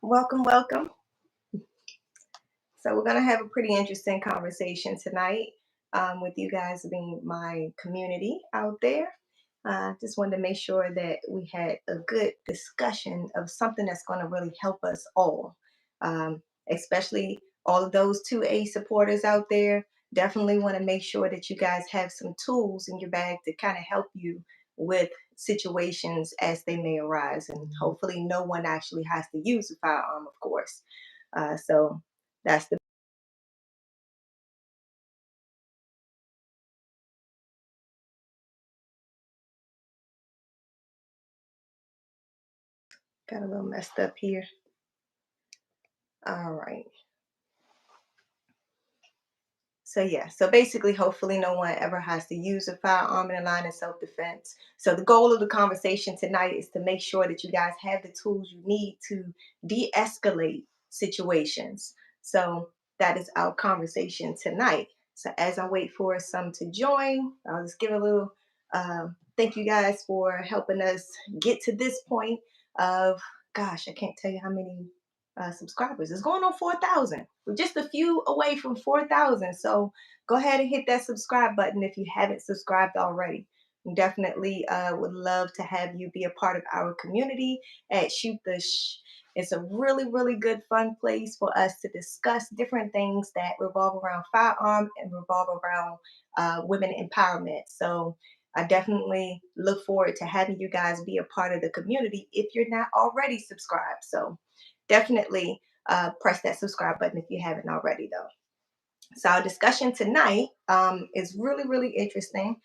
Welcome, welcome. So, we're going to have a pretty interesting conversation tonight with you guys being my community out there. Just wanted to make sure that we had a good discussion of something that's going to really help us all, especially all of those 2A supporters out there. Definitely want to make sure that you guys have some tools in your bag to kind of help you with situations as they may arise. And hopefully, no one actually has to use a firearm, of course. So, that's the got a little messed up here. All right. So yeah, so basically, hopefully no one ever has to use a firearm in a line of self-defense. So the goal of the conversation tonight is to make sure that you guys have the tools you need to de-escalate situations. So that is our conversation tonight. So as I wait for some to join, I'll just give a little thank you guys for helping us get to this point of, gosh, I can't tell you how many subscribers. It's going on 4,000. We're just a few away from 4,000. So go ahead and hit that subscribe button if you haven't subscribed already. Definitely would love to have you be a part of our community at Shoot the Sh. It's a really, really good, fun place for us to discuss different things that revolve around firearm and revolve around women empowerment. So I definitely look forward to having you guys be a part of the community if you're not already subscribed. So definitely press that subscribe button if you haven't already, though. So our discussion tonight is really, really interesting.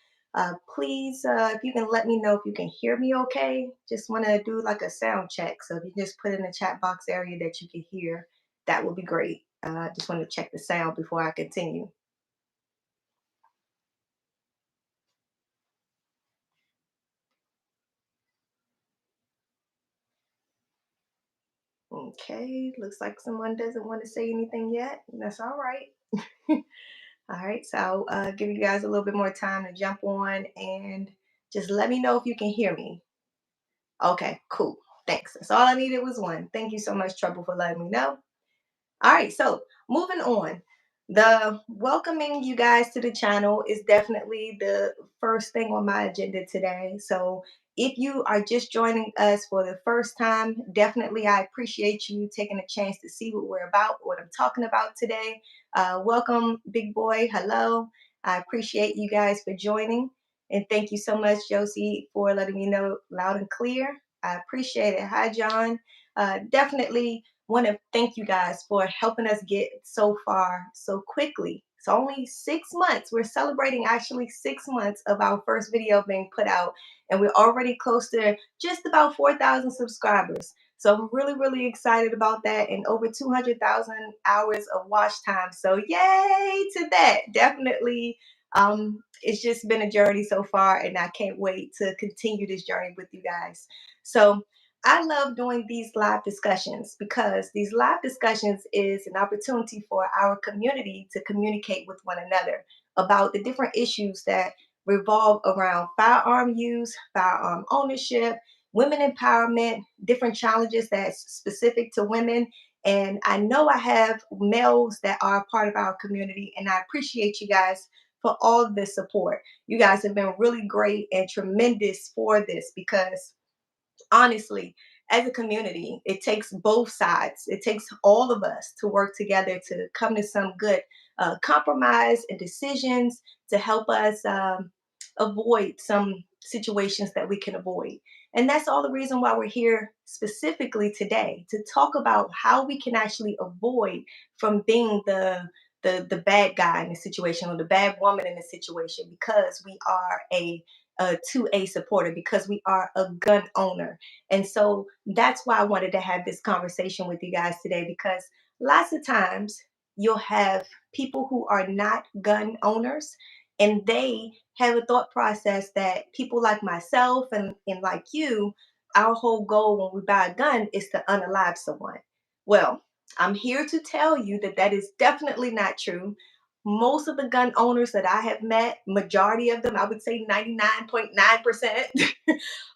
Please, if you can let me know if you can hear me okay. Just want to do like a sound check. So if you just put in the chat box area that you can hear, that would be great. Just want to check the sound before I continue. Okay, looks like someone doesn't want to say anything yet. That's all right. All right, so I'll give you guys a little bit more time to jump on and just let me know if you can hear me. Okay, cool. Thanks. That's all I needed was one. Thank you so much, Trouble, for letting me know. All right, so moving on. The welcoming you guys to the channel is definitely the first thing on my agenda today. So if you are just joining us for the first time, definitely I appreciate you taking a chance to see what we're about, what I'm talking about today. Welcome, big boy. Hello. I appreciate you guys for joining. And thank you so much, Josie, for letting me know loud and clear. I appreciate it. Hi, John. Definitely want to thank you guys for helping us get so far so quickly. It's only 6 months. We're celebrating actually 6 months of our first video being put out, and we're already close to just about 4,000 subscribers. So I'm really, really excited about that, and over 200,000 hours of watch time. So yay to that! Definitely, it's just been a journey so far, and I can't wait to continue this journey with you guys. So I love doing these live discussions because these live discussions is an opportunity for our community to communicate with one another about the different issues that revolve around firearm use, firearm ownership, women empowerment, different challenges that's specific to women. And I know I have males that are a part of our community, and I appreciate you guys for all of the support. You guys have been really great and tremendous for this because honestly, as a community, it takes both sides. It takes all of us to work together to come to some good compromise and decisions to help us avoid some situations that we can avoid. And that's all the reason why we're here specifically today to talk about how we can actually avoid from being the bad guy in the situation or the bad woman in the situation because we are a 2A supporter, because we are a gun owner. And so that's why I wanted to have this conversation with you guys today, because lots of times you'll have people who are not gun owners and they have a thought process that people like myself and like you, our whole goal when we buy a gun is to unalive someone. Well, I'm here to tell you that that is definitely not true. Most of the gun owners that I have met, majority of them, I would say 99.9%,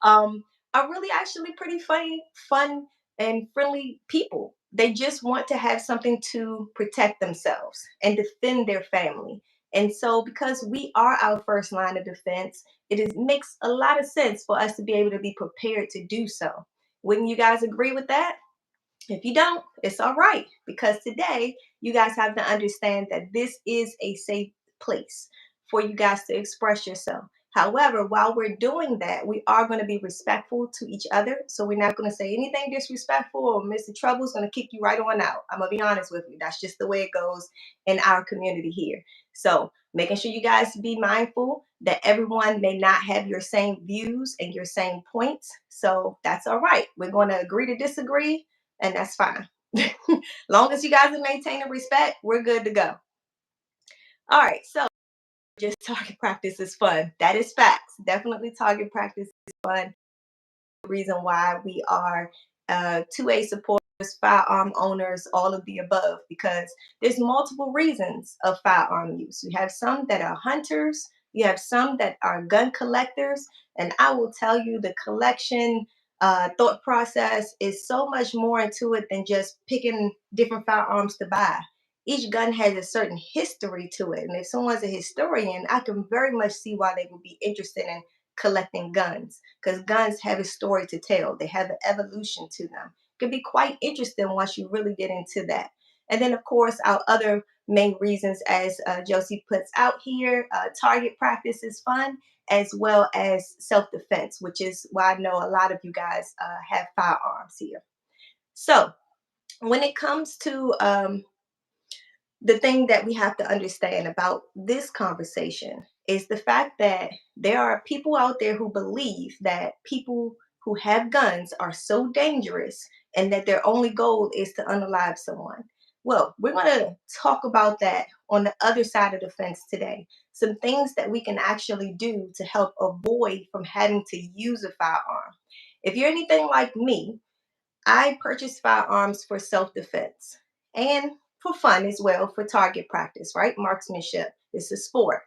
are really actually pretty funny, fun and friendly people. They just want to have something to protect themselves and defend their family. And so, because we are our first line of defense, makes a lot of sense for us to be able to be prepared to do so. Wouldn't you guys agree with that? If you don't, it's all right, because today you guys have to understand that this is a safe place for you guys to express yourself. However, while we're doing that, we are going to be respectful to each other. So we're not going to say anything disrespectful, or Mr. Trouble's going to kick you right on out. I'm going to be honest with you. That's just the way it goes in our community here. So making sure you guys be mindful that everyone may not have your same views and your same points. So that's all right. We're going to agree to disagree, and that's fine. Long as you guys are maintaining respect, we're good to go. All right, so just target practice is fun. That is facts. Definitely target practice is fun. The reason why we are 2A supporters, firearm owners, all of the above, because there's multiple reasons of firearm use. You have some that are hunters, you have some that are gun collectors, and I will tell you the collection thought process is so much more into it than just picking different firearms to buy. Each gun has a certain history to it, and if someone's a historian, I can very much see why they would be interested in collecting guns, because guns have a story to tell. They have an evolution to them. It could be quite interesting once you really get into that. And then, of course, our other main reasons, as Josie puts out here, target practice is fun, as well as self defense, which is why I know a lot of you guys have firearms here. So, when it comes to the thing that we have to understand about this conversation is the fact that there are people out there who believe that people who have guns are so dangerous and that their only goal is to unalive someone. Well, we're going to talk about that on the other side of the fence today. Some things that we can actually do to help avoid from having to use a firearm. If you're anything like me, I purchase firearms for self defense and for fun as well, for target practice, right? Marksmanship. It's a sport.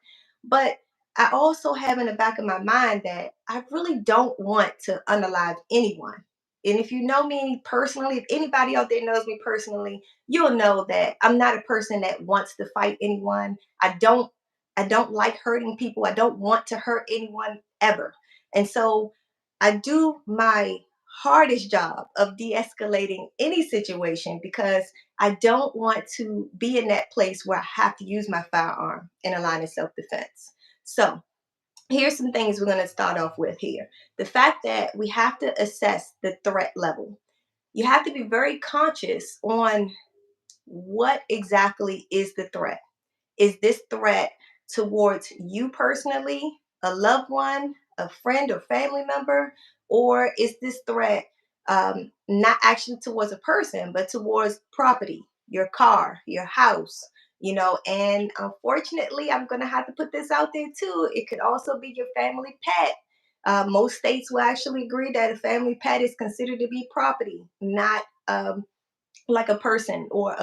But I also have in the back of my mind that I really don't want to unalive anyone. And if you know me personally, if anybody out there knows me personally, you'll know that I'm not a person that wants to fight anyone. I don't like hurting people. I don't want to hurt anyone ever. And so I do my hardest job of de-escalating any situation, because I don't want to be in that place where I have to use my firearm in a line of self-defense. So here's some things we're going to start off with here. The fact that we have to assess the threat level. You have to be very conscious on what exactly is the threat. Is this threat towards you personally, a loved one, a friend or family member? Or is this threat not actually towards a person, but towards property, your car, your house? And unfortunately, I'm going to have to put this out there too. It could also be your family pet. Most states will actually agree that a family pet is considered to be property, not like a person, or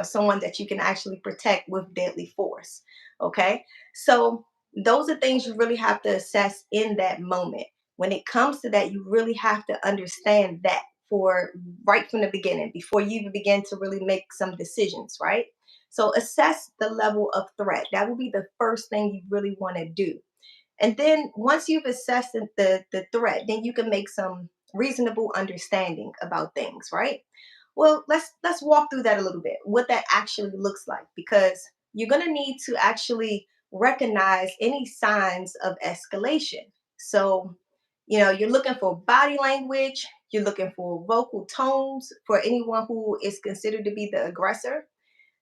someone that you can actually protect with deadly force. Okay, so those are things you really have to assess in that moment. When it comes to that, you really have to understand that for right from the beginning, before you even begin to really make some decisions, right? So assess the level of threat. That will be the first thing you really want to do. And then once you've assessed the threat, then you can make some reasonable understanding about things, right? Well, let's walk through that a little bit, what that actually looks like, because you're going to need to actually recognize any signs of escalation. So, you're looking for body language, you're looking for vocal tones for anyone who is considered to be the aggressor,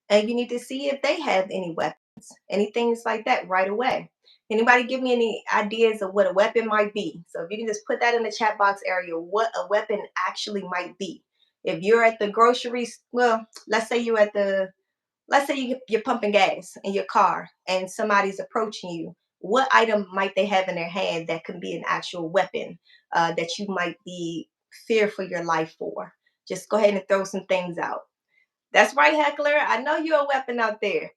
and you need to see if they have any weapons, any things like that right away. Anybody give me any ideas of what a weapon might be? So if you can just put that in the chat box area, what a weapon actually might be. If you're at the groceries, well, let's say you're pumping gas in your car and somebody's approaching you. What item might they have in their hand that can be an actual weapon that you might be fear for your life for? Just go ahead and throw some things out. That's right, heckler. I know you're a weapon out there.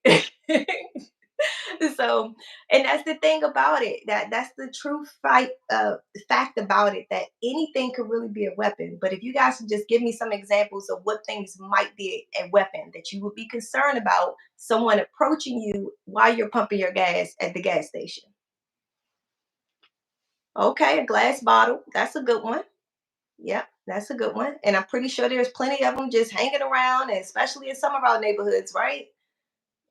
So, and that's the thing about it. That's the true fact about it. That anything could really be a weapon. But if you guys could just give me some examples of what things might be a weapon that you would be concerned about someone approaching you while you're pumping your gas at the gas station. Okay, a glass bottle. That's a good one. Yep, that's a good one. And I'm pretty sure there's plenty of them just hanging around, and especially in some of our neighborhoods, right?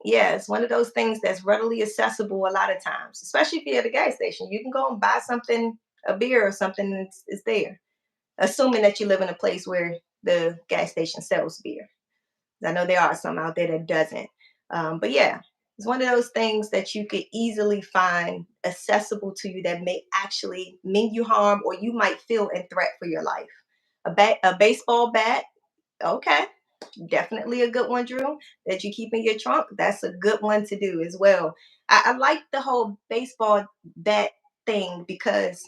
Yeah, it's one of those things that's readily accessible a lot of times, especially if you're at a gas station. You can go and buy something, a beer or something, and it's there, assuming that you live in a place where the gas station sells beer. I know there are some out there that doesn't. But yeah, it's one of those things that you could easily find accessible to you that may actually mean you harm or you might feel in threat for your life. A baseball bat, okay, definitely a good one, Drew, that you keep in your trunk. That's a good one to do as well. I like the whole baseball bat thing because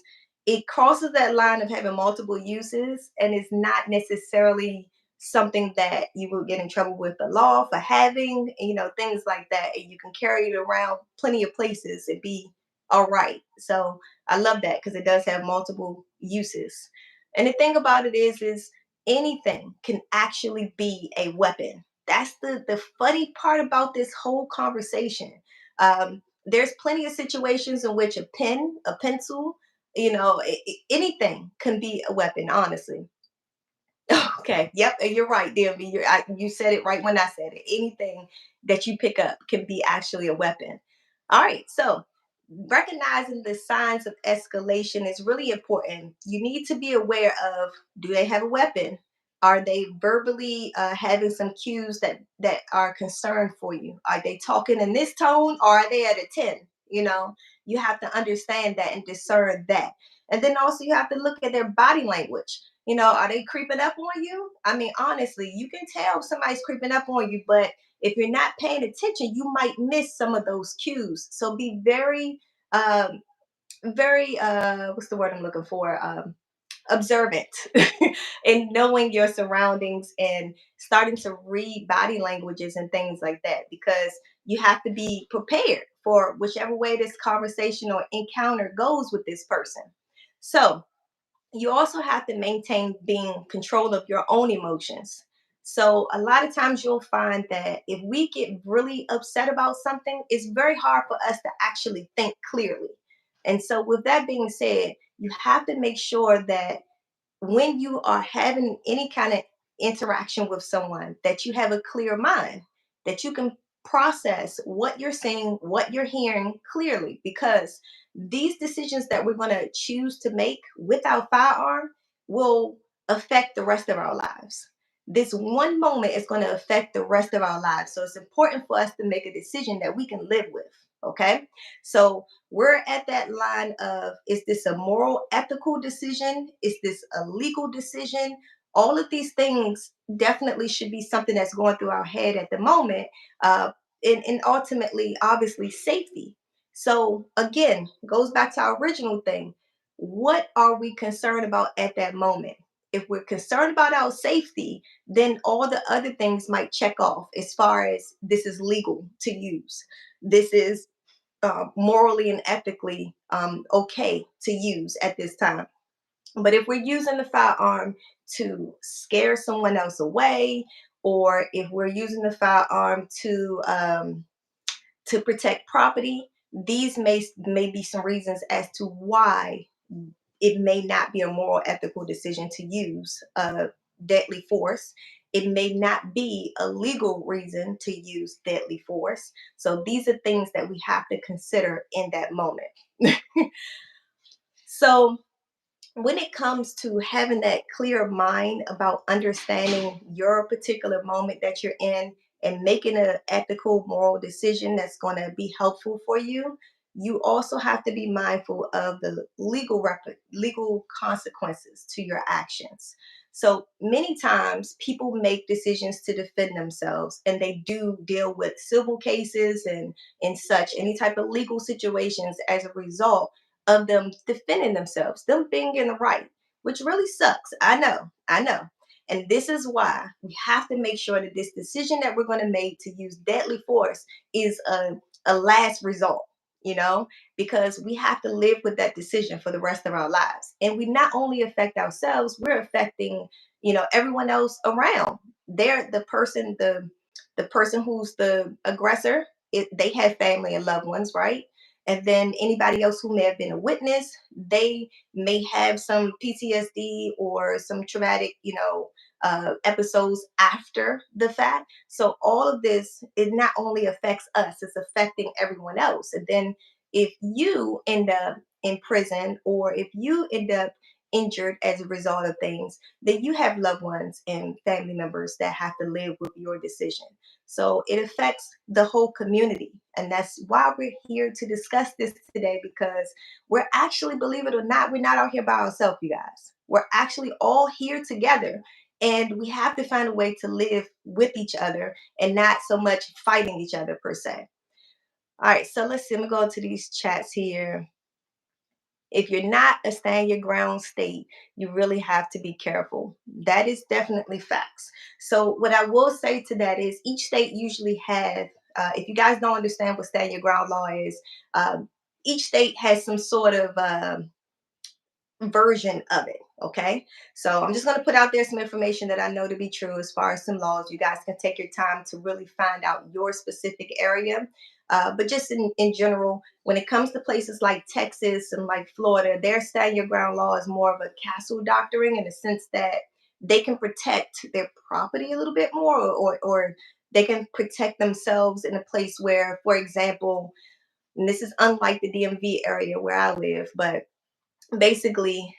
it crosses that line of having multiple uses and it's not necessarily something that you will get in trouble with the law for having, things like that. And you can carry it around plenty of places and be all right. So I love that because it does have multiple uses. And the thing about it is anything can actually be a weapon. That's the funny part about this whole conversation. There's plenty of situations in which a pen, a pencil, anything can be a weapon. Honestly, okay. Yep. And you're right, DMV. You said it right when I said it. Anything that you pick up can be actually a weapon. All right. So, recognizing the signs of escalation is really important. You need to be aware of, do they have a weapon? Are they verbally having some cues that are concerned for you? Are they talking in this tone or are they at a 10? You know, you have to understand that and discern that. And then also you have to look at their body language. Are they creeping up on you? I mean, honestly, you can tell if somebody's creeping up on you, but if you're not paying attention, you might miss some of those cues. So be um, very, what's the word I'm looking for? Observant in knowing your surroundings and starting to read body languages and things like that because you have to be prepared for whichever way this conversation or encounter goes with this person. So, you also have to maintain being control of your own emotions. So a lot of times you'll find that if we get really upset about something, it's very hard for us to actually think clearly. And so with that being said, you have to make sure that when you are having any kind of interaction with someone that you have a clear mind, that you can process what you're saying, what you're hearing clearly, because these decisions that we're going to choose to make with our firearm will affect the rest of our lives. This one moment is going to affect the rest of our lives, so it's important for us to make a decision that we can live with. Okay, so we're at that line of, is this a moral, ethical decision? Is this a legal decision? All of these things definitely should be something that's going through our head at the moment. Uh, and ultimately, obviously, safety. So, again, goes back to our original thing. What are we concerned about at that moment? If we're concerned about our safety, then all the other things might check off as far as this is legal to use. This is morally and ethically okay to use at this time. But if we're using the firearm to scare someone else away, or if we're using the firearm to protect property, these may be some reasons as to why it may not be a moral, ethical decision to use deadly force. It may not be a legal reason to use deadly force. So these are things that we have to consider in that moment. So when it comes to having that clear mind about understanding your particular moment that you're in and making an ethical, moral decision that's going to be helpful for you, you also have to be mindful of the legal consequences to your actions. So many times people make decisions to defend themselves and they do deal with civil cases and such, any type of legal situations as a result of them defending themselves, them being in the right, which really sucks. I know. And this is why we have to make sure that this decision that we're going to make to use deadly force is a a last result, you know, because we have to live with that decision for the rest of our lives. And we not only affect ourselves, we're affecting, everyone else around. They're the person who's the aggressor. They have family and loved ones, right? And then anybody else who may have been a witness, they may have some PTSD or some traumatic, episodes after the fact. So all of this, it not only affects us, it's affecting everyone else. And then if you end up in prison, or if you end up injured as a result of things, then you have loved ones and family members that have to live with your decision. So it affects the whole community. And that's why we're here to discuss this today, because we're actually, believe it or not, we're not out here by ourselves, you guys. We're actually all here together, and we have to find a way to live with each other and not so much fighting each other per se. All right, so let's see. I'm gonna go to these chats here. If you're not a stand your ground state, you really have to be careful. That is definitely facts. So what I will say to that is each state usually have, if you guys don't understand what stand your ground law is, each state has some sort of version of it. Okay. So I'm just going to put out there some information that I know to be true as far as some laws. You guys can take your time to really find out your specific area. But just in general, when it comes to places like Texas and like Florida, their stand your ground law is more of a castle doctrine, in the sense that they can protect their property a little bit more, or they can protect themselves in a place where, for example, and this is unlike the DMV area where I live, but basically,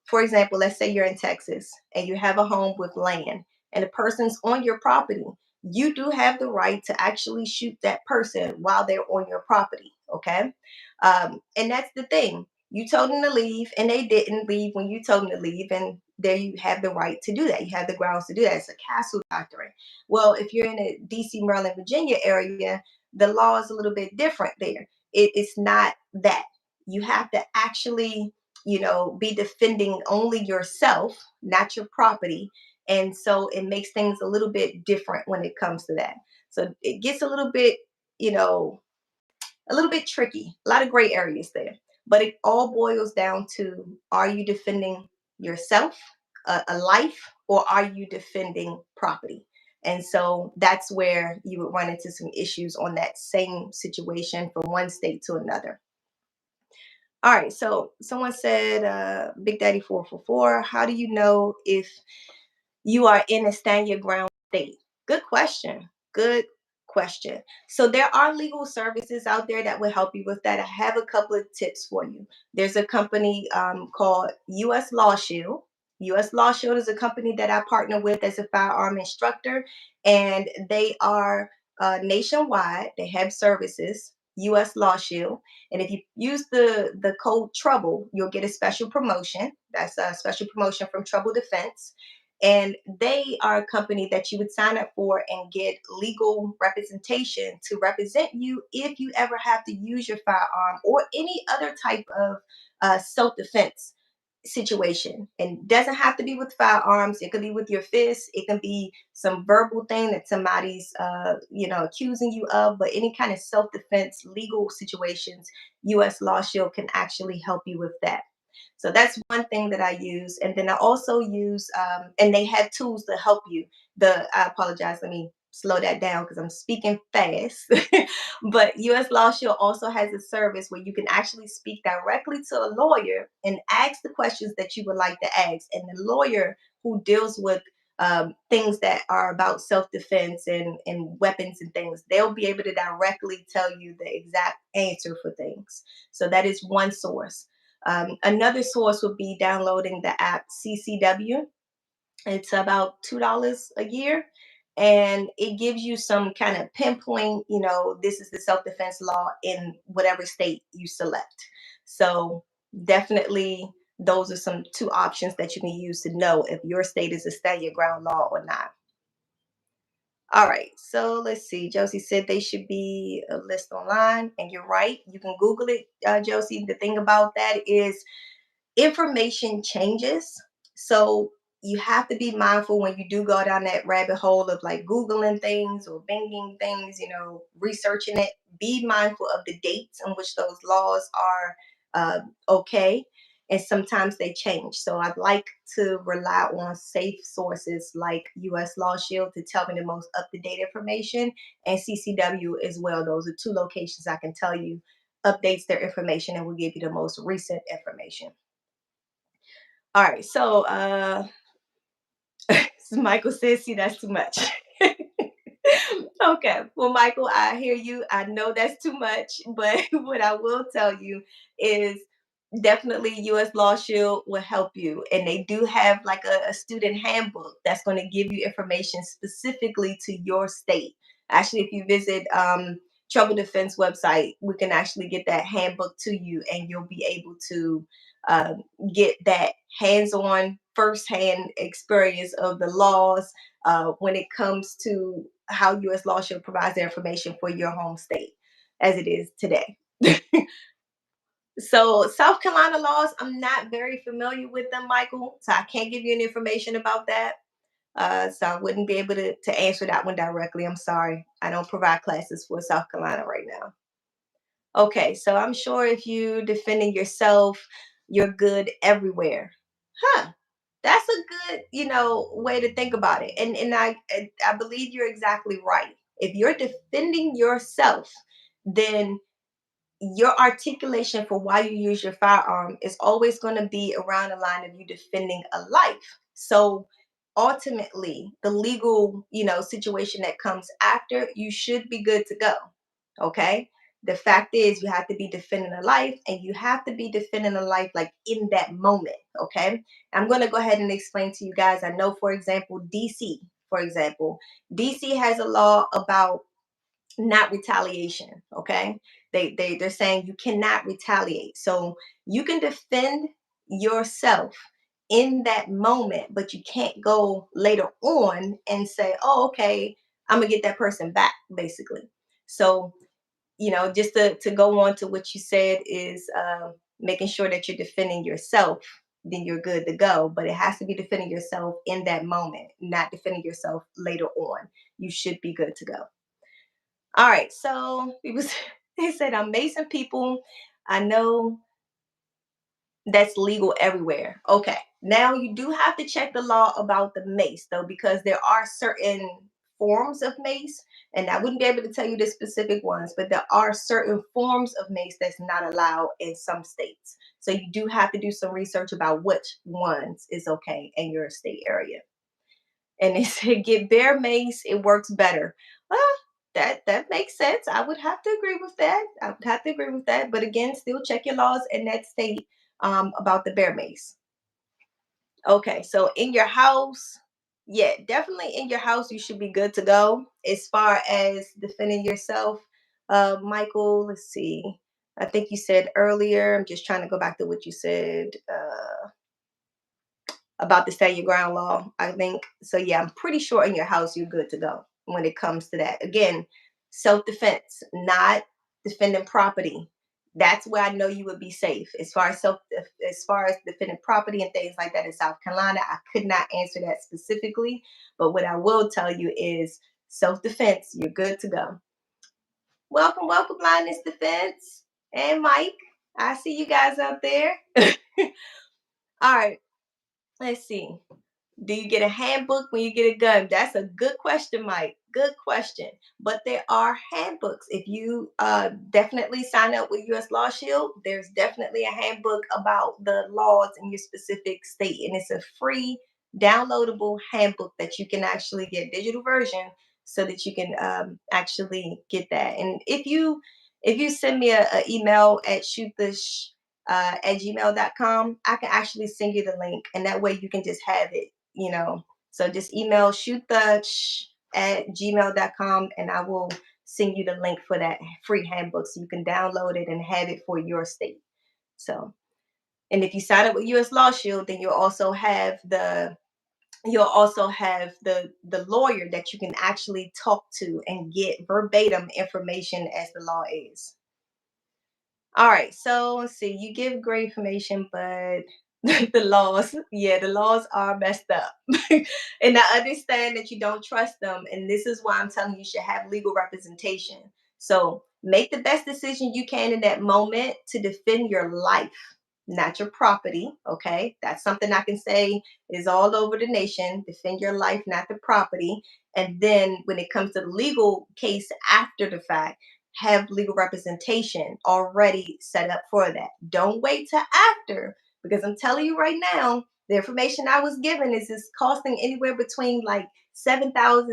for example, let's say you're in Texas and you have a home with land and a person's on your property. You do have the right to actually shoot that person while they're on your property. Okay. And that's the thing. You told them to leave and they didn't leave when you told them to leave. And there you have the right to do that. You have the grounds to do that. It's a castle doctrine. Well, if you're in a DC, Maryland, Virginia area, the law is a little bit different there. It's not that. You have to actually, be defending only yourself, not your property. And so it makes things a little bit different when it comes to that. So it gets a little bit, you know, a little bit tricky, a lot of gray areas there. But it all boils down to, are you defending yourself, a life, or are you defending property? And so that's where you would run into some issues on that same situation from one state to another. All right, so someone said, Big Daddy 444, how do you know if you are in a stand your ground state? Good question. Good question. So there are legal services out there that will help you with that. I have a couple of tips for you. There's a company called US Law Shield. US Law Shield is a company that I partner with as a firearm instructor, and they are nationwide. They have services. US Law Shield, and if you use the code Trouble, you'll get a special promotion. That's a special promotion from Trouble Defense, and they are a company that you would sign up for and get legal representation to represent you if you ever have to use your firearm or any other type of self-defense situation. And it doesn't have to be with firearms. It could be with your fists. It can be some verbal thing that somebody's accusing you of. But any kind of self-defense legal situations, US Law Shield can actually help you with that. So that's one thing that I use. And then I also use, and they have tools to help you. I apologize, let me slow that down because I'm speaking fast. But US Law Shield also has a service where you can actually speak directly to a lawyer and ask the questions that you would like to ask. And the lawyer who deals with things that are about self-defense and weapons and things, they'll be able to directly tell you the exact answer for things. So that is one source. Another source would be downloading the app CCW. It's about $2 a year, and it gives you some kind of pinpoint, this is the self defense law in whatever state you select. So, definitely, those are some two options that you can use to know if your state is a stand your ground law or not. All right, so let's see. Josie said they should be a list online, and you're right. You can Google it, Josie. The thing about that is information changes. So you have to be mindful when you do go down that rabbit hole of like Googling things or binging things, researching it. Be mindful of the dates in which those laws are okay. And sometimes they change. So I'd like to rely on safe sources like US Law Shield to tell me the most up to date information, and CCW as well. Those are two locations I can tell you updates their information and will give you the most recent information. All right, so Michael says, see, that's too much. Okay. Well, Michael, I hear you. I know that's too much, but what I will tell you is definitely US Law Shield will help you. And they do have like a student handbook that's going to give you information specifically to your state. Actually, if you visit Trouble Defense website, we can actually get that handbook to you and you'll be able to um, get that hands-on, first-hand experience of the laws when it comes to how U.S. Law Shield provides the information for your home state as it is today. So South Carolina laws, I'm not very familiar with them, Michael. So I can't give you any information about that. So I wouldn't be able to answer that one directly. I'm sorry. I don't provide classes for South Carolina right now. Okay, so I'm sure if you defending yourself, you're good everywhere. Huh. That's a good, way to think about it. And I believe you're exactly right. If you're defending yourself, then your articulation for why you use your firearm is always going to be around the line of you defending a life. So ultimately, the legal, situation that comes after, you should be good to go. Okay. The fact is, you have to be defending a life and you have to be defending a life like in that moment. Okay. I'm going to go ahead and explain to you guys. I know, for example, DC, for example, DC has a law about not retaliation. Okay. They're saying you cannot retaliate. So you can defend yourself in that moment, but you can't go later on and say, oh, okay, I'm gonna get that person back, basically. So just to go on to what you said is making sure that you're defending yourself, then you're good to go. But it has to be defending yourself in that moment, not defending yourself later on. You should be good to go. All right, so they said I'm macing people. I know that's legal everywhere. Okay, now you do have to check the law about the mace though, because there are certain forms of mace, and I wouldn't be able to tell you the specific ones, but there are certain forms of mace that's not allowed in some states. So you do have to do some research about which ones is okay in your state area. And they said get bear mace, it works better. Well, that makes sense. I would have to agree with that. I would have to agree with that. But again, still check your laws in that state about the bear mace. Okay, so in your house, yeah, definitely in your house, you should be good to go. As far as defending yourself, Michael, let's see. I think you said earlier, I'm just trying to go back to what you said. About the stand your ground law, I think. So yeah, I'm pretty sure in your house you're good to go when it comes to that. Again, self-defense, not defending property. That's where I know you would be safe. As far as defending property and things like that in South Carolina, I could not answer that specifically. But what I will tell you is self-defense, you're good to go. Welcome, welcome, Lioness Defense and Mike. I see you guys out there. All right, let's see. Do you get a handbook when you get a gun? That's a good question, Mike. Good question. But there are handbooks. If you definitely sign up with US Law Shield, there's definitely a handbook about the laws in your specific state. And it's a free downloadable handbook that you can actually get digital version so that you can actually get that. And if you send me a email at at gmail.com, I can actually send you the link and that way you can just have it. So just email at gmail.com and I will send you the link for that free handbook so you can download it and have it for your state. So, and if you sign up with US Law Shield, then you'll also have the lawyer that you can actually talk to and get verbatim information as the law is. All right, so let's see. You give great information, but The laws, yeah, the laws are messed up. And I understand that you don't trust them. And this is why I'm telling you, you should have legal representation. So make the best decision you can in that moment to defend your life, not your property. Okay. That's something I can say is all over the nation. Defend your life, not the property. And then when it comes to the legal case after the fact, have legal representation already set up for that. Don't wait till after, because I'm telling you right now, the information I was given is costing anywhere between like $7,000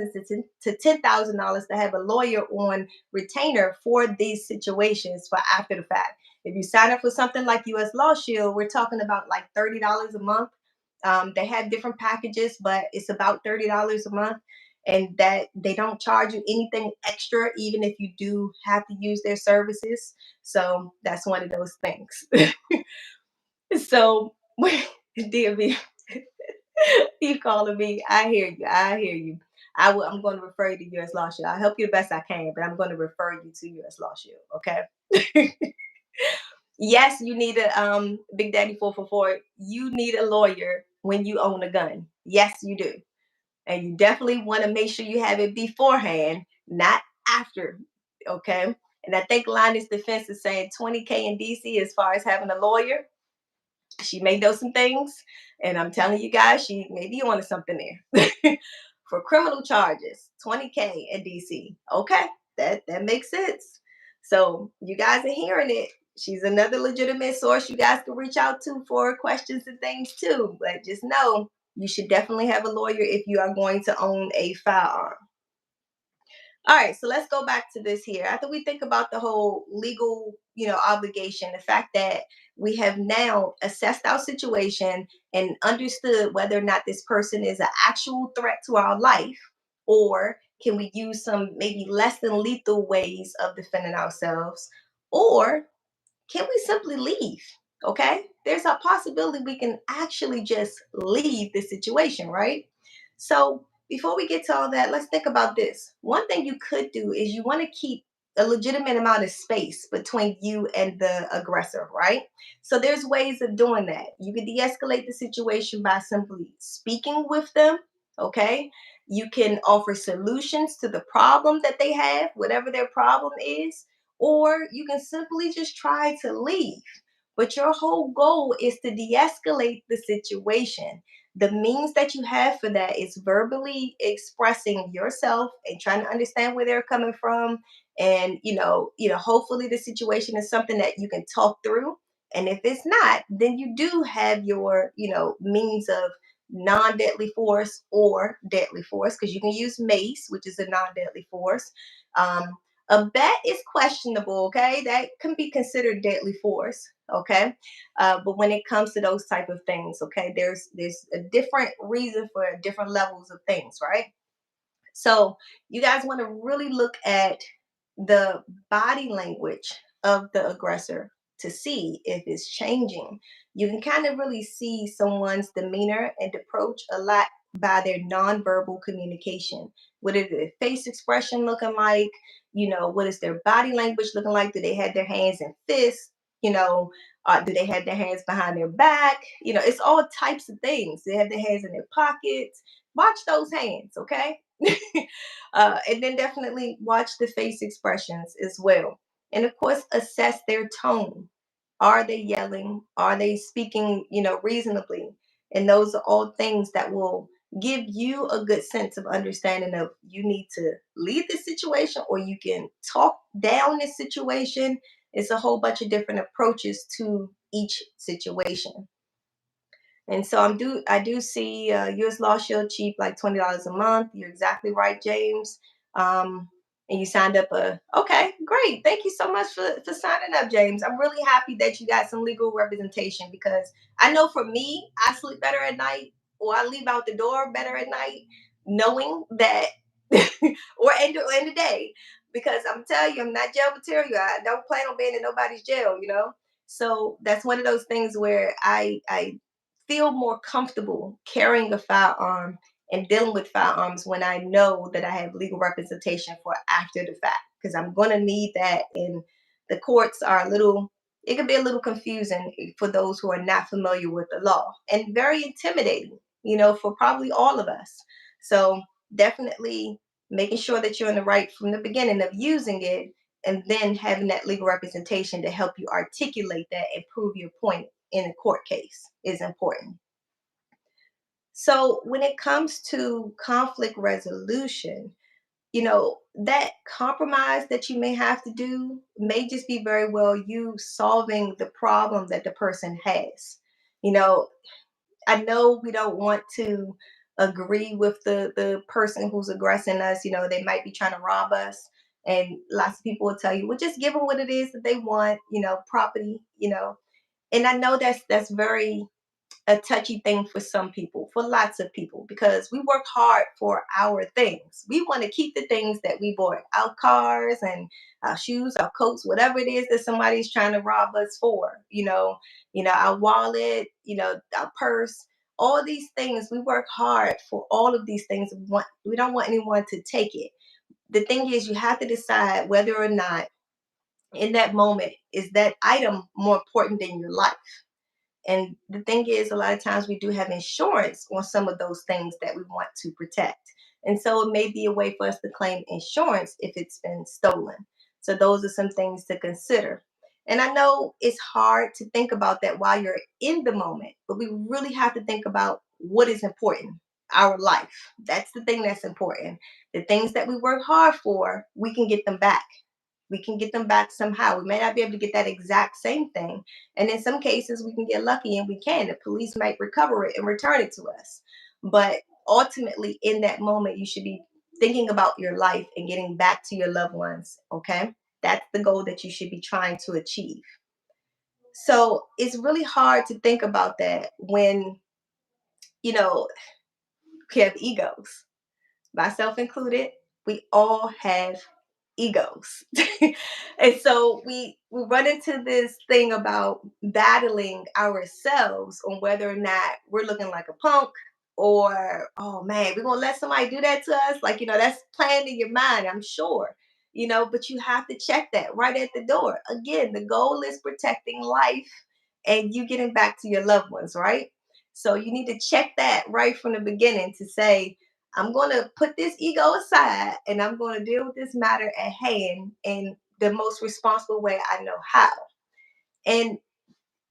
to $10,000 to have a lawyer on retainer for these situations for after the fact. If you sign up for something like U.S. Law Shield, we're talking about like $30 a month. They have different packages, but it's about $30 a month, and that they don't charge you anything extra, even if you do have to use their services. So that's one of those things. So, dear me, you calling me? I hear you. I hear you. I'm going to refer you to U.S. Law Shield. I'll help you the best I can, but I'm going to refer you to U.S. Law Shield. Okay. Yes, you need a Big Daddy 444. You need a lawyer when you own a gun. Yes, you do, and you definitely want to make sure you have it beforehand, not after. Okay. And I think Linus Defense is saying 20K in DC as far as having a lawyer. She may know some things, and I'm telling you guys, she may be onto something there. For criminal charges, 20K in DC. Okay, that makes sense. So you guys are hearing it. She's another legitimate source you guys can reach out to for questions and things too. But just know you should definitely have a lawyer if you are going to own a firearm. All right, so let's go back to this here. After we think about the whole legal, obligation, the fact that we have now assessed our situation and understood whether or not this person is an actual threat to our life, or can we use some maybe less than lethal ways of defending ourselves, or can we simply leave? Okay. There's a possibility we can actually just leave the situation, right? So before we get to all that, let's think about this. One thing you could do is you want to keep a legitimate amount of space between you and the aggressor, right? So there's ways of doing that. You can de-escalate the situation by simply speaking with them, okay? You can offer solutions to the problem that they have, whatever their problem is, or you can simply just try to leave. But your whole goal is to de escalate the situation. The means that you have for that is verbally expressing yourself and trying to understand where they're coming from. And hopefully the situation is something that you can talk through. And if it's not, then you do have your, means of non-deadly force or deadly force, because you can use mace, which is a non-deadly force. Um, a bat is questionable, okay? That can be considered deadly force, okay? But when it comes to those type of things, okay, there's a different reason for different levels of things, right? So you guys want to really look at the body language of the aggressor to see if it's changing. You can kind of really see someone's demeanor and approach a lot by their nonverbal communication. What is their face expression looking like? What is their body language looking like? Do they have their hands in fists? Do they have their hands behind their back? It's all types of things. They have their hands in their pockets. Watch those hands, okay? And then definitely watch the face expressions as well. And of course, assess their tone. Are they yelling? Are they speaking, reasonably? And those are all things that will give you a good sense of understanding of you need to leave this situation or you can talk down this situation. It's a whole bunch of different approaches to each situation. And so I do see U.S. Law Shield cheap, like $20 a month. You're exactly right, James. And you signed up. Okay, great. Thank you so much for signing up, James. I'm really happy that you got some legal representation, because I know for me, I sleep better at night, or I leave out the door better at night, knowing that, or in the day, because I'm telling you, I'm not jail material. I don't plan on being in nobody's jail. So that's one of those things where I feel more comfortable carrying a firearm and dealing with firearms when I know that I have legal representation for after the fact, because I'm going to need that. And the courts are a little it can be a little confusing for those who are not familiar with the law, and very intimidating, for probably all of us. So definitely making sure that you're in the right from the beginning of using it, and then having that legal representation to help you articulate that and prove your point in a court case is important. So when it comes to conflict resolution, that compromise that you may have to do may just be very well you solving the problem that the person has. You know, I know we don't want to agree with the person who's aggressing us. They might be trying to rob us. And lots of people will tell you, well, just give them what it is that they want, property. And I know that's very a touchy thing for some people, for lots of people, because we work hard for our things. We want to keep the things that we bought, our cars and our shoes, our coats, whatever it is that somebody's trying to rob us for. Our wallet, our purse, all these things. We work hard for all of these things. We don't want anyone to take it. The thing is, you have to decide whether or not in that moment is that item more important than your life. And the thing is, a lot of times we do have insurance on some of those things that we want to protect. And so it may be a way for us to claim insurance if it's been stolen. So those are some things to consider. And I know it's hard to think about that while you're in the moment, but we really have to think about what is important, our life. That's the thing that's important. The things that we work hard for, we can get them back. We can get them back somehow. We may not be able to get that exact same thing. And in some cases, we can get lucky and we can. The police might recover it and return it to us. But ultimately, in that moment, you should be thinking about your life and getting back to your loved ones. Okay. That's the goal that you should be trying to achieve. So it's really hard to think about that when, you know, we have egos, myself included. We all have egos. And so we run into this thing about battling ourselves on whether or not we're looking like a punk, or oh man, we're gonna let somebody do that to us. Like, that's planned in your mind, I'm sure. But you have to check that right at the door. Again, the goal is protecting life and you getting back to your loved ones, right? So you need to check that right from the beginning to say, I'm going to put this ego aside and I'm going to deal with this matter at hand in the most responsible way I know how. And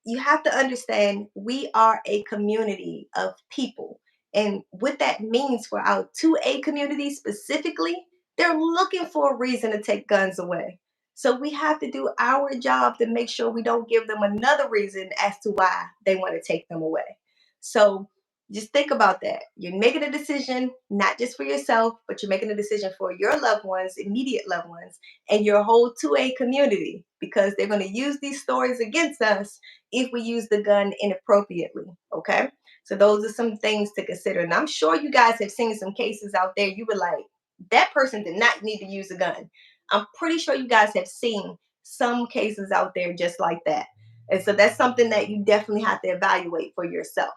you have to understand we are a community of people. And what that means for our 2A community specifically, they're looking for a reason to take guns away. So we have to do our job to make sure we don't give them another reason as to why they want to take them away. So just think about that. You're making a decision, not just for yourself, but you're making a decision for your loved ones, immediate loved ones, and your whole 2A community, because they're going to use these stories against us if we use the gun inappropriately. Okay. So those are some things to consider. And I'm sure you guys have seen some cases out there. You were like, that person did not need to use a gun. I'm pretty sure you guys have seen some cases out there just like that. And so that's something that you definitely have to evaluate for yourself.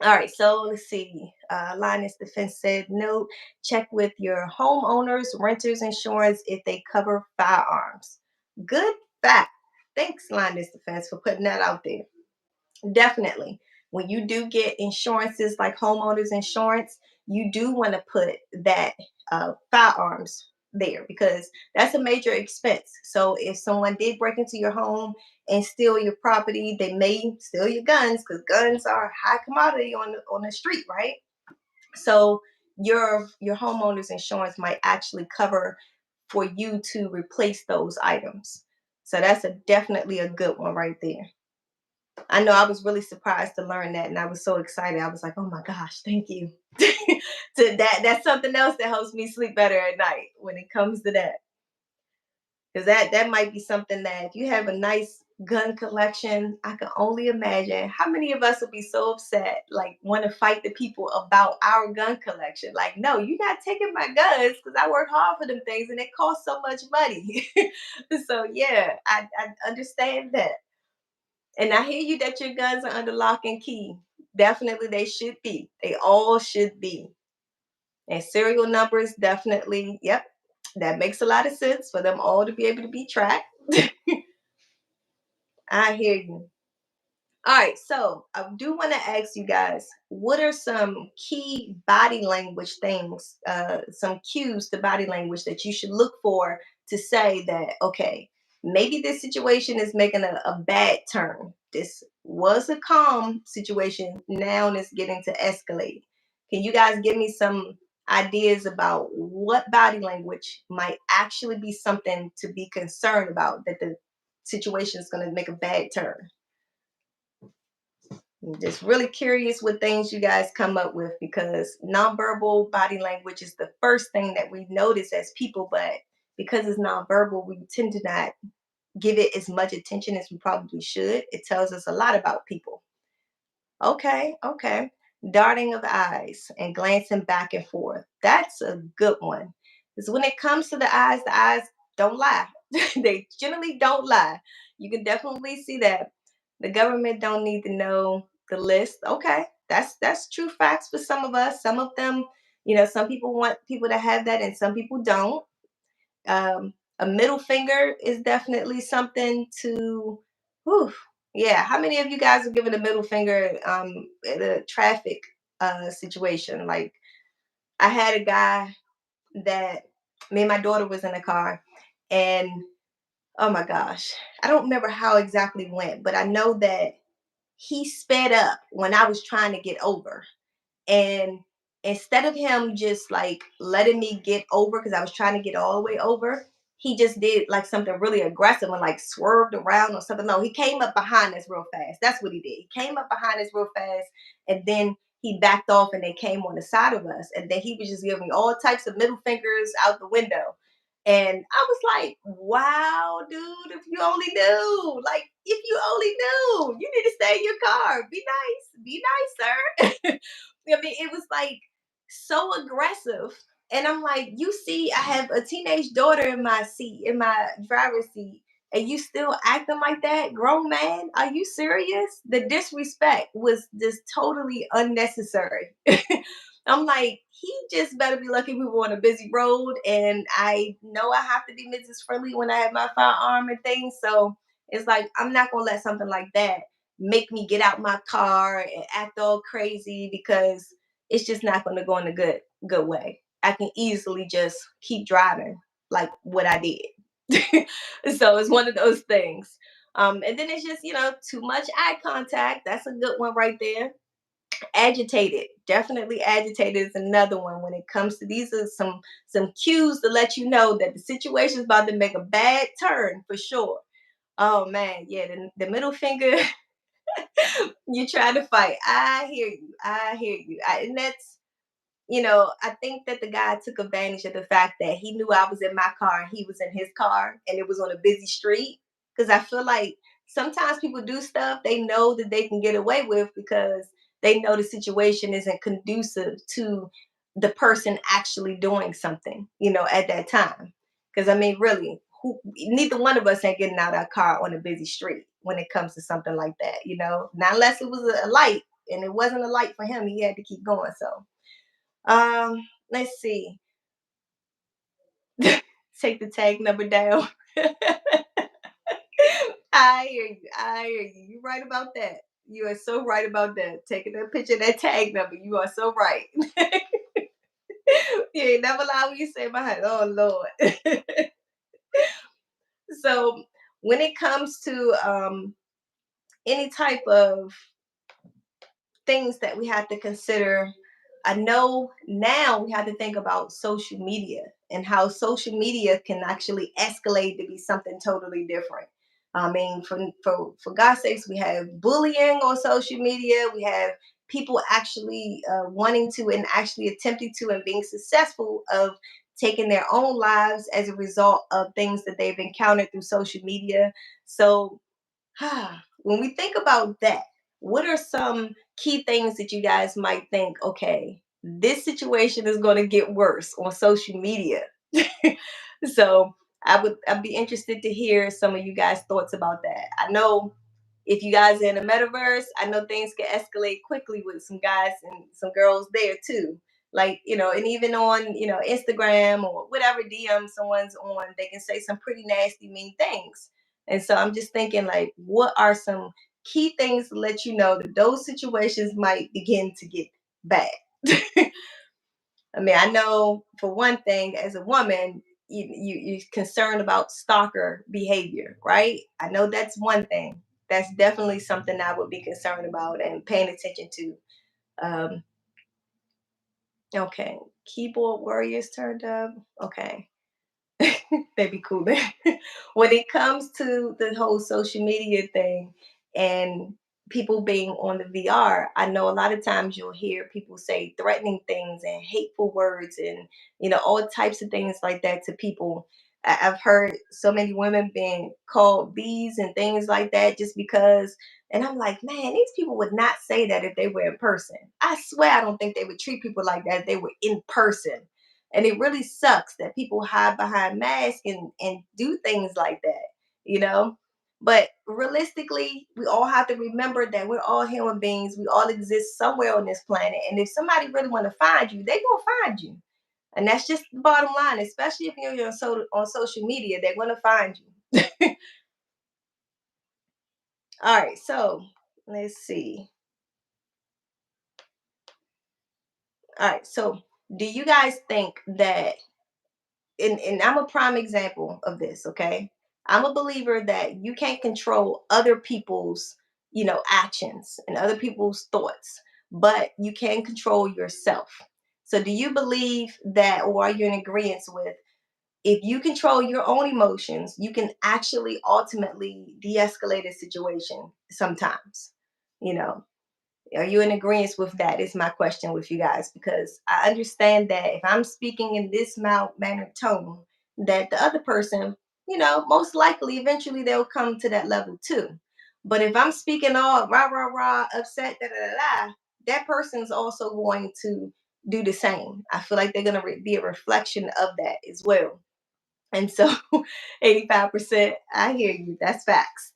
All right, so let's see. Linus Defense said, note, check with your homeowners, renters insurance if they cover firearms. Good fact. Thanks, Linus Defense, for putting that out there. Definitely. When you do get insurances like homeowners insurance, you do want to put that firearms there because that's a major expense. So if someone did break into your home and steal your property, they may steal your guns because guns are high commodity on the street, right? So your homeowner's insurance might actually cover for you to replace those items. So that's definitely a good one right there. I know I was really surprised to learn that, and I was so excited. I was like, "Oh my gosh, thank you." To that's something else that helps me sleep better at night when it comes to that, because that might be something that if you have a nice gun collection, I can only imagine how many of us would be so upset, like want to fight the people about our gun collection. Like, no, you're not taking my guns because I work hard for them things and it costs so much money. So yeah, I understand that. And I hear you that your guns are under lock and key. Definitely they should be. They all should be. And serial numbers, definitely, yep. That makes a lot of sense for them all to be able to be tracked. I hear you. All right, so I do want to ask you guys, what are some key body language things, some cues to body language that you should look for to say that, okay, maybe this situation is making a bad turn. This was a calm situation, now it's getting to escalate. Can you guys give me some ideas about what body language might actually be something to be concerned about, that the situation is going to make a bad turn? I'm just really curious what things you guys come up with, because nonverbal body language is the first thing that we notice as people, but because it's nonverbal, we tend to not give it as much attention as we probably should. It tells us a lot about people. Okay, okay. Darting of eyes and glancing back and forth. That's a good one. Because when it comes to the eyes don't lie. They generally don't lie. You can definitely see that. The government don't need to know the list. Okay, that's true facts for some of us. Some of them, some people want people to have that, and some people don't. A middle finger is definitely something to, whew, yeah. How many of you guys are giving a middle finger in a traffic situation? Like, I had a guy that, me and my daughter was in a car, and oh my gosh, I don't remember how exactly went, but I know that he sped up when I was trying to get over. And instead of him just like letting me get over, because I was trying to get all the way over, he just did like something really aggressive and like swerved around or something. No, he came up behind us real fast. That's what he did. He came up behind us real fast, and then he backed off and they came on the side of us. And then he was just giving me all types of middle fingers out the window. And I was like, wow, dude, if you only knew, like, if you only knew, you need to stay in your car. Be nice, sir. I mean, it was like so aggressive. And I'm like, you see, I have a teenage daughter in my seat, in my driver's seat, and you still acting like that, grown man? Are you serious? The disrespect was just totally unnecessary. I'm like, he just better be lucky we were on a busy road. And I know I have to be Mrs. Friendly when I have my firearm and things. So it's like, I'm not going to let something like that make me get out my car and act all crazy, because it's just not going to go in a good way. I can easily just keep driving like what I did. So it's one of those things. And then it's just, too much eye contact. That's a good one right there. Agitated, definitely agitated is another one. When it comes to, these are some cues to let you know that the situation is about to make a bad turn for sure. Oh man, yeah, the middle finger. You try to fight. I hear you. I hear you. And that's, I think that the guy took advantage of the fact that he knew I was in my car and he was in his car and it was on a busy street. Because I feel like sometimes people do stuff they know that they can get away with, because they know the situation isn't conducive to the person actually doing something, at that time. Because I mean, really, neither one of us ain't getting out our car on a busy street when it comes to something like that. Not unless it was a light, and it wasn't a light for him. He had to keep going. So let's see. Take the tag number down. I hear you. I hear you. You're right about that. You are so right about that. Taking that picture of that tag number. You are so right. You ain't never lie when you say behind. Oh Lord. So when it comes to any type of things that we have to consider, I know now we have to think about social media and how social media can actually escalate to be something totally different. I mean, for God's sakes, we have bullying on social media. We have people actually wanting to and actually attempting to and being successful of taking their own lives as a result of things that they've encountered through social media. So when we think about that, what are some key things that you guys might think, okay, this situation is going to get worse on social media? So I'd be interested to hear some of you guys' thoughts about that. I know if you guys are in the metaverse, I know things can escalate quickly with some guys and some girls there too. Like, and even on, Instagram or whatever DM someone's on, they can say some pretty nasty, mean things. And so I'm just thinking, like, what are some key things to let you know that those situations might begin to get bad? I mean, I know for one thing, as a woman, you're concerned about stalker behavior, right? I know that's one thing. That's definitely something I would be concerned about and paying attention to. Um, okay, keyboard warriors turned up. Okay, they'd be cool then. When it comes to the whole social media thing and people being on the VR, I know a lot of times you'll hear people say threatening things and hateful words and all types of things like that to people. I've heard so many women being called bees and things like that just because. And I'm like, man, these people would not say that if they were in person. I swear I don't think they would treat people like that if they were in person. And it really sucks that people hide behind masks and do things like that, you know? But realistically, we all have to remember that we're all human beings. We all exist somewhere on this planet. And if somebody really want to find you, they gonna find you. And that's just the bottom line, especially if you're on social media, they're gonna find you. All right, so let's see. All right, so do you guys think that and I'm a prime example of this, okay? I'm a believer that you can't control other people's, actions and other people's thoughts, but you can control yourself. So do you believe that, or are you in agreement with, if you control your own emotions, you can actually ultimately de-escalate a situation sometimes, you know? Are you in agreement with that? Is my question with you guys, because I understand that if I'm speaking in this mild mannered tone, that the other person, most likely eventually they'll come to that level too. But if I'm speaking all rah rah rah, upset, da da da da, that person's also going to do the same. I feel like they're going to be a reflection of that as well. And so 85%, I hear you. That's facts.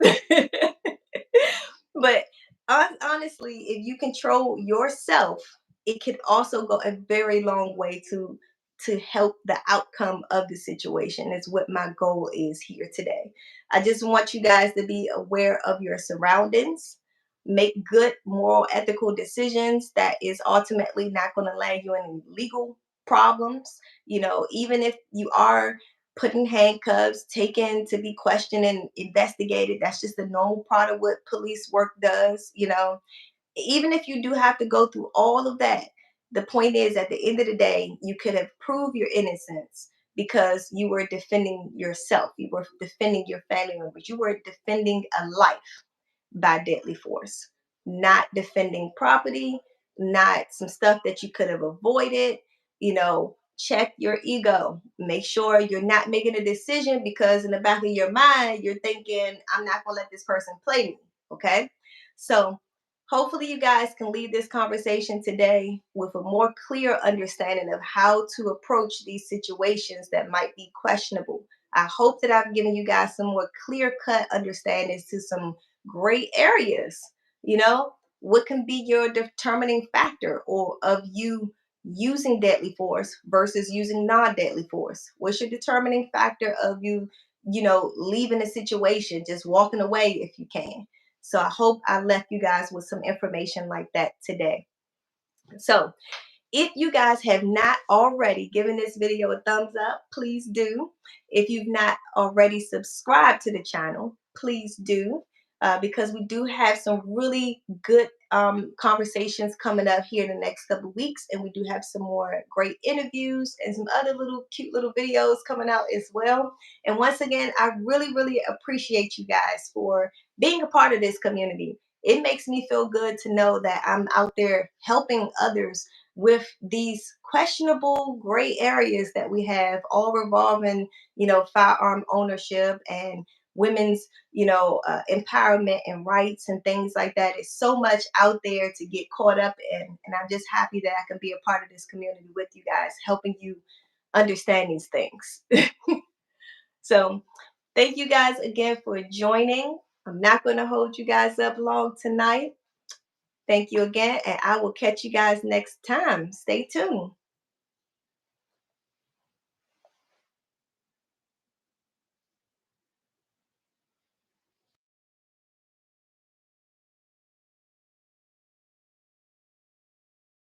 But honestly, if you control yourself, it could also go a very long way to help the outcome of the situation. Is what my goal is here today. I just want you guys to be aware of your surroundings, make good moral ethical decisions that is ultimately not going to land you in any legal problems. Even if you are put in handcuffs, taken to be questioned and investigated. That's just the normal part of what police work does. Even if you do have to go through all of that, the point is at the end of the day, you could have proved your innocence because you were defending yourself. You were defending your family members. You were defending a life by deadly force, not defending property, not some stuff that you could have avoided. Check your ego. Make sure you're not making a decision because in the back of your mind, you're thinking, I'm not going to let this person play me. Okay. So, hopefully, you guys can leave this conversation today with a more clear understanding of how to approach these situations that might be questionable. I hope that I've given you guys some more clear cut understandings to some gray areas. What can be your determining factor or of you using deadly force versus using non-deadly force? What's your determining factor of leaving a situation, just walking away if you can? So I hope I left you guys with some information like that today. So if you guys have not already given this video a thumbs up, please do. If you've not already subscribed to the channel, please do. Because we do have some really good conversations coming up here in the next couple of weeks. And we do have some more great interviews and some other little cute little videos coming out as well. And once again, I really, really appreciate you guys for being a part of this community. It makes me feel good to know that I'm out there helping others with these questionable gray areas that we have all revolving, firearm ownership and women's, empowerment and rights and things like that. It's so much out there to get caught up in. And I'm just happy that I can be a part of this community with you guys, helping you understand these things. So thank you guys again for joining. I'm not going to hold you guys up long tonight. Thank you again, and I will catch you guys next time. Stay tuned.